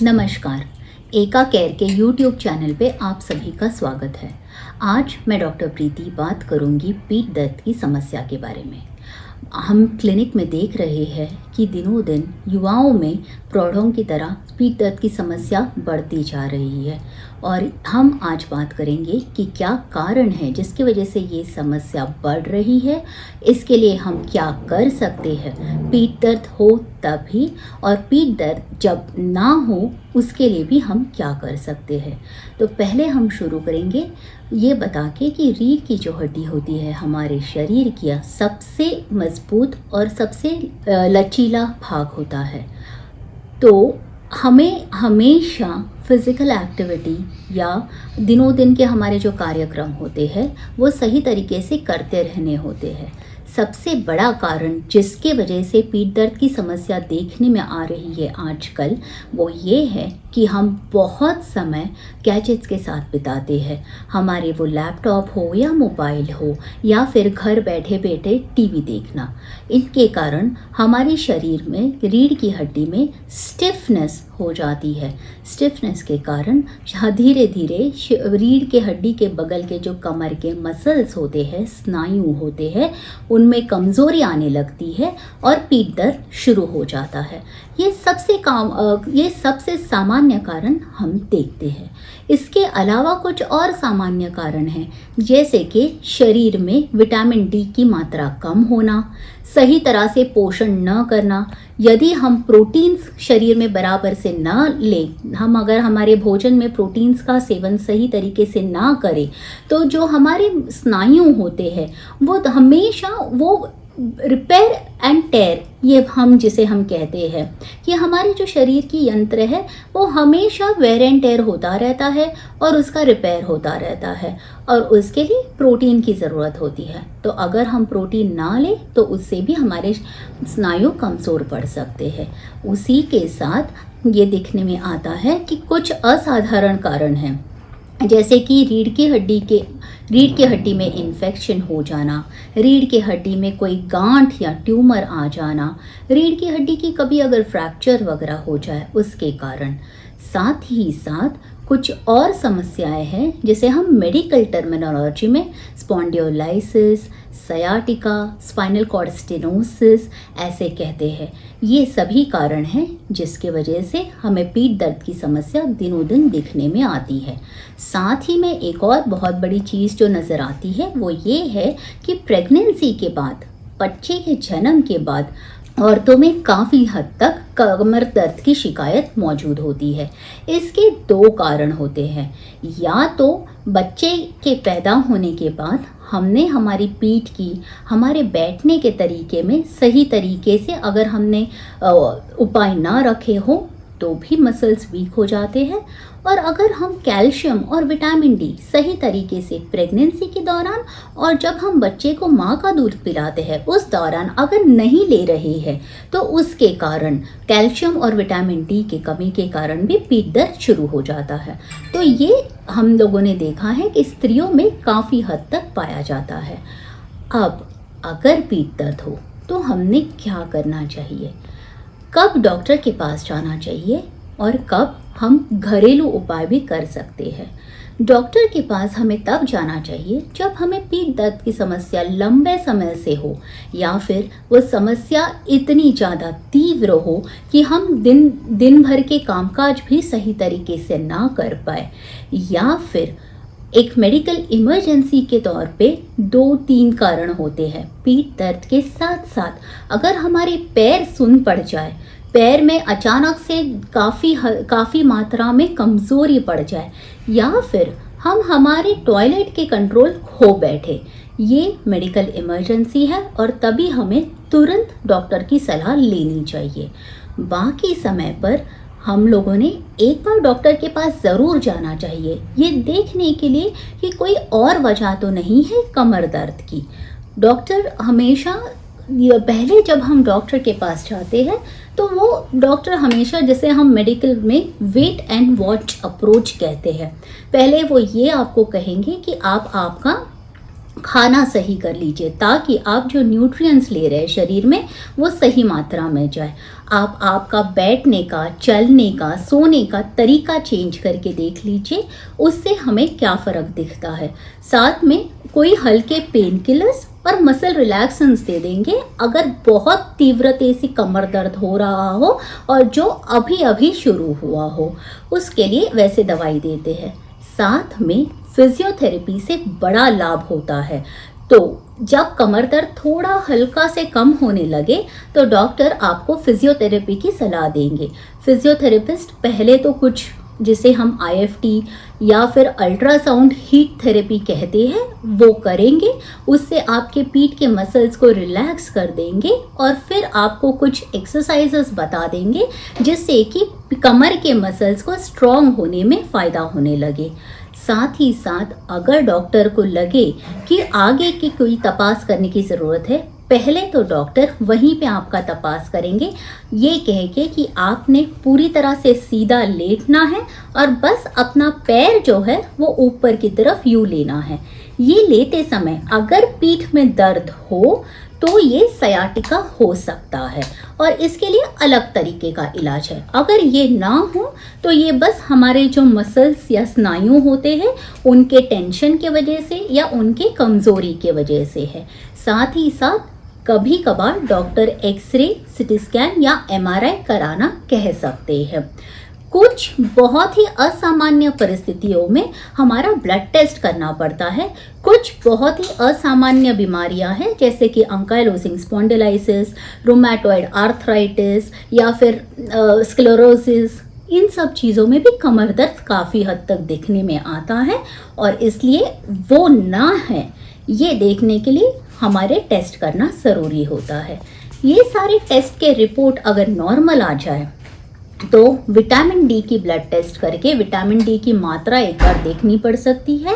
नमस्कार। एका केयर के YouTube चैनल पे आप सभी का स्वागत है। आज मैं डॉक्टर प्रीति बात करूंगी पीठ दर्द की समस्या के बारे में। हम क्लिनिक में देख रहे हैं कि दिनों दिन युवाओं में प्रौढ़ों की तरह पीठ दर्द की समस्या बढ़ती जा रही है और हम आज बात करेंगे कि क्या कारण है जिसकी वजह से ये समस्या बढ़ रही है। इसके लिए हम क्या कर सकते हैं, पीठ दर्द हो तभी और पीठ दर्द जब ना हो उसके लिए भी हम क्या कर सकते हैं। तो पहले हम शुरू करेंगे ये बता के कि रीढ़ की जो हड्डी होती है हमारे शरीर की सबसे मजबूत और सबसे लचीला भाग होता है। तो हमें हमेशा फिज़िकल एक्टिविटी या दिनों दिन के हमारे जो कार्यक्रम होते हैं वो सही तरीके से करते रहने होते हैं। सबसे बड़ा कारण जिसके वजह से पीठ दर्द की समस्या देखने में आ रही है आजकल वो ये है कि हम बहुत समय गैजेट्स के साथ बिताते हैं। हमारे वो लैपटॉप हो या मोबाइल हो या फिर घर बैठे बैठे टीवी देखना, इनके कारण हमारे शरीर में रीढ़ की हड्डी में स्टिफनेस हो जाती है। स्टिफनेस के कारण धीरे धीरे रीढ़ के हड्डी के बगल के जो कमर के मसल्स होते हैं, स्नायु होते हैं, उनमें कमज़ोरी आने लगती है और पीठ दर्द शुरू हो जाता है। ये सबसे सामान्य कारण हम देखते हैं। इसके अलावा कुछ और सामान्य कारण हैं, जैसे कि शरीर में विटामिन डी की मात्रा कम होना, सही तरह से पोषण न करना। यदि हम प्रोटीन्स शरीर में बराबर से न लें, हम अगर हमारे भोजन में प्रोटीन्स का सेवन सही तरीके से ना करें तो जो हमारे स्नायु होते हैं वो हमेशा वो रिपेयर एंड टेयर, ये हम जिसे हम कहते हैं कि हमारे जो शरीर की यंत्र है वो हमेशा वेयर एंड टेयर होता रहता है और उसका रिपेयर होता रहता है और उसके लिए प्रोटीन की ज़रूरत होती है। तो अगर हम प्रोटीन ना लें तो उससे भी हमारे स्नायु कमज़ोर पड़ सकते हैं। उसी के साथ ये दिखने में आता है कि कुछ असाधारण कारण हैं, जैसे कि रीढ़ की हड्डी में इन्फेक्शन हो जाना, रीढ़ की हड्डी में कोई गांठ या ट्यूमर आ जाना, रीढ़ की हड्डी की कभी अगर फ्रैक्चर वगैरह हो जाए उसके कारण। साथ ही साथ कुछ और समस्याएं हैं जिसे हम मेडिकल टर्मिनोलॉजी में स्पॉन्डिलोलाइसिस, सयाटिका, स्पाइनल कॉर्ड स्टेनोसिस ऐसे कहते हैं। ये सभी कारण हैं जिसके वजह से हमें पीठ दर्द की समस्या दिनों दिन दिखने में आती है। साथ ही में एक और बहुत बड़ी चीज़ जो नज़र आती है वो ये है कि प्रेगनेंसी के बाद, बच्चे के जन्म के बाद औरतों में काफ़ी हद तक कमर दर्द की शिकायत मौजूद होती है। इसके दो कारण होते हैं, या तो बच्चे के पैदा होने के बाद हमने हमारी पीठ की, हमारे बैठने के तरीके में सही तरीके से अगर हमने उपाय ना रखे हो तो भी मसल्स वीक हो जाते हैं, और अगर हम कैल्शियम और विटामिन डी सही तरीके से प्रेगनेंसी के दौरान और जब हम बच्चे को माँ का दूध पिलाते हैं उस दौरान अगर नहीं ले रहे हैं तो उसके कारण कैल्शियम और विटामिन डी की कमी के कारण भी पीठ दर्द शुरू हो जाता है। तो ये हम लोगों ने देखा है कि स्त्रियों में काफ़ी हद तक पाया जाता है। अब अगर पीठ दर्द हो तो हमने क्या करना चाहिए, कब डॉक्टर के पास जाना चाहिए और कब हम घरेलू उपाय भी कर सकते हैं। डॉक्टर के पास हमें तब जाना चाहिए जब हमें पीठ दर्द की समस्या लंबे समय से हो या फिर वो समस्या इतनी ज़्यादा तीव्र हो कि हम दिन भर के कामकाज भी सही तरीके से ना कर पाए, या फिर एक मेडिकल इमरजेंसी के तौर पे 2-3 कारण होते हैं पीठ दर्द के साथ साथ। अगर हमारे पैर सुन पड़ जाए, पैर में अचानक से काफ़ी मात्रा में कमज़ोरी पड़ जाए, या फिर हम हमारे टॉयलेट के कंट्रोल खो बैठे, ये मेडिकल इमरजेंसी है और तभी हमें तुरंत डॉक्टर की सलाह लेनी चाहिए। बाकी समय पर हम लोगों ने एक बार डॉक्टर के पास ज़रूर जाना चाहिए, ये देखने के लिए कि कोई और वजह तो नहीं है कमर दर्द की। डॉक्टर हमेशा पहले जब हम डॉक्टर के पास जाते हैं तो वो डॉक्टर हमेशा, जैसे हम मेडिकल में वेट एंड वॉच अप्रोच कहते हैं, पहले वो ये आपको कहेंगे कि आप आपका खाना सही कर लीजिए ताकि आप जो न्यूट्रिएंट्स ले रहे हैं शरीर में वो सही मात्रा में जाए। आप आपका बैठने का, चलने का, सोने का तरीका चेंज करके देख लीजिए, उससे हमें क्या फ़र्क दिखता है। साथ में कोई हल्के पेन किलर्स और मसल रिलैक्सेंस दे देंगे अगर बहुत तीव्रता से कमर दर्द हो रहा हो और जो अभी अभी शुरू हुआ हो, उसके लिए वैसे दवाई देते हैं। साथ में फिजियोथेरेपी से बड़ा लाभ होता है। तो जब कमर दर्द थोड़ा हल्का से कम होने लगे तो डॉक्टर आपको फिजियोथेरेपी की सलाह देंगे। फिजियोथेरेपिस्ट पहले तो कुछ जिसे हम IFT या फिर अल्ट्रासाउंड हीट थेरेपी कहते हैं वो करेंगे। उससे आपके पीठ के मसल्स को रिलैक्स कर देंगे और फिर आपको कुछ एक्सरसाइजेस बता देंगे जिससे कि कमर के मसल्स को स्ट्रॉन्ग होने में फ़ायदा होने लगे। साथ ही साथ अगर डॉक्टर को लगे कि आगे की कोई तपास करने की ज़रूरत है, पहले तो डॉक्टर वहीं पे आपका तपास करेंगे ये कह के कि आपने पूरी तरह से सीधा लेटना है और बस अपना पैर जो है वो ऊपर की तरफ यूँ लेना है। ये लेते समय अगर पीठ में दर्द हो तो ये सयाटिका हो सकता है और इसके लिए अलग तरीके का इलाज है। अगर ये ना हो तो ये बस हमारे जो मसल्स या स्नायु होते हैं उनके टेंशन के वजह से या उनके कमज़ोरी के वजह से है। साथ ही साथ कभी कभार डॉक्टर एक्सरे, सिटी स्कैन या MRI कराना कह सकते हैं। कुछ बहुत ही असामान्य परिस्थितियों में हमारा ब्लड टेस्ट करना पड़ता है। कुछ बहुत ही असामान्य बीमारियां हैं जैसे कि अंकाइलोसिंग स्पॉन्डिलाइसिस, रूमेटॉइड आर्थराइटिस या फिर स्क्लेरोसिस। इन सब चीज़ों में भी कमर दर्द काफ़ी हद तक दिखने में आता है और इसलिए वो ना है ये देखने के लिए हमारे टेस्ट करना ज़रूरी होता है। ये सारे टेस्ट के रिपोर्ट अगर नॉर्मल आ जाए तो विटामिन D की ब्लड टेस्ट करके विटामिन D की मात्रा एक बार देखनी पड़ सकती है